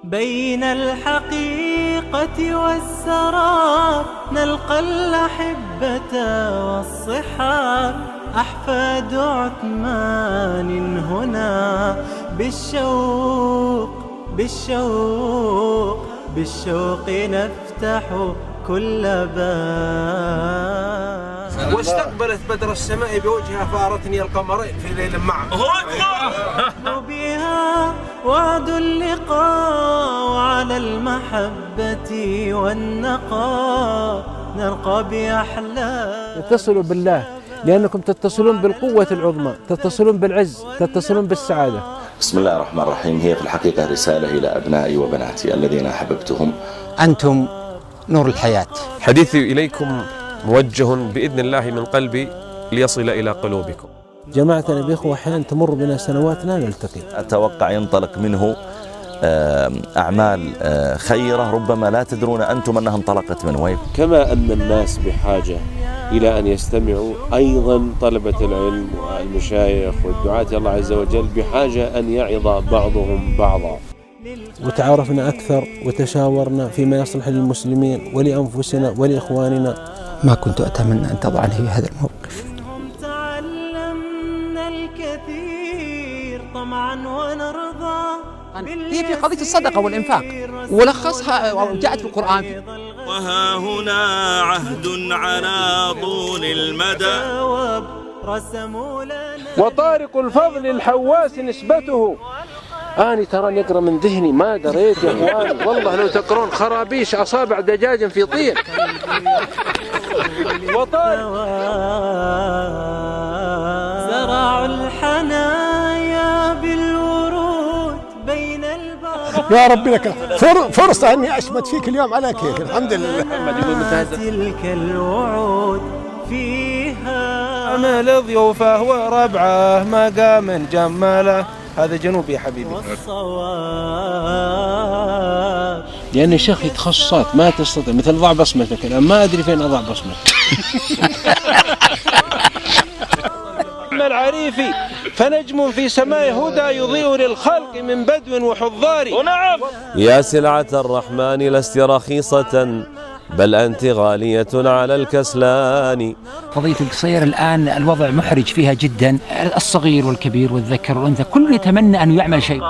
بين الحقيقة والسراب نلقى الأحبة والصحاب، أحفاد عثمان هنا بالشوق نفتح كل باب. واستقبلت بدر السماء بوجهها فأرتني القمرين في ليل معه. بها وعد اللقاء وعلى المحبة والنقاء نرقى بأحلام. اتصلوا بالله لأنكم تتصلون بالقوة العظمى، تتصلون بالعز، تتصلون بالسعادة. بسم الله الرحمن الرحيم. هي في الحقيقة رسالة إلى أبنائي وبناتي الذين أحببتهم. أنتم نور الحياة. حديثي إليكم موجه بإذن الله من قلبي ليصل إلى قلوبكم. جماعتنا بإخوة أحيانا تمر بنا سنوات لا نلتقي. أتوقع ينطلق منه أعمال خيرة ربما لا تدرون أنتم أنها انطلقت من وين. كما أن الناس بحاجة إلى أن يستمعوا، أيضا طلبة العلم والمشايخ والدعاة الله عز وجل بحاجة أن يعظ بعضهم بعضا. وتعارفنا أكثر وتشاورنا فيما يصلح للمسلمين ولأنفسنا ولإخواننا. ما كنت أتمنى أن تضعني في هذا الموقف. تعلمنا الكثير طمعا ونرضى. هي في قضية الصدقة والإنفاق ولخصها جاءت في القرآن. وها هنا عهد على طول المدى. وطارق الفضل الحواس نسبته. أنا ترى يقرأ من ذهني ما دريت يا إخوان، والله لو تقرون خرابيش أصابع دجاج في طين. زرع الحنايا بالورود بين البرد. يا رب لك فرصة أني أشمت فيك اليوم على كيك. الحمد لله. تلك الوعود فيها أمل ضيوفه وربعه مقام جماله. هذا جنوب يا حبيبي. لأن شيخ تخصصات ما تستطيع، مثل ضع بصمتك الآن ما أدري فين أضع بصمتك. العريفي فنجم في سماء هدى يضيء للخلق من بدو وحضار. ونعم يا سلعة الرحمن لست رخيصة بل أنت غالية على الكسلان. قضية القصير الآن الوضع محرج فيها جدا، الصغير والكبير والذكر والأنثى كل يتمنى أن يعمل شيء.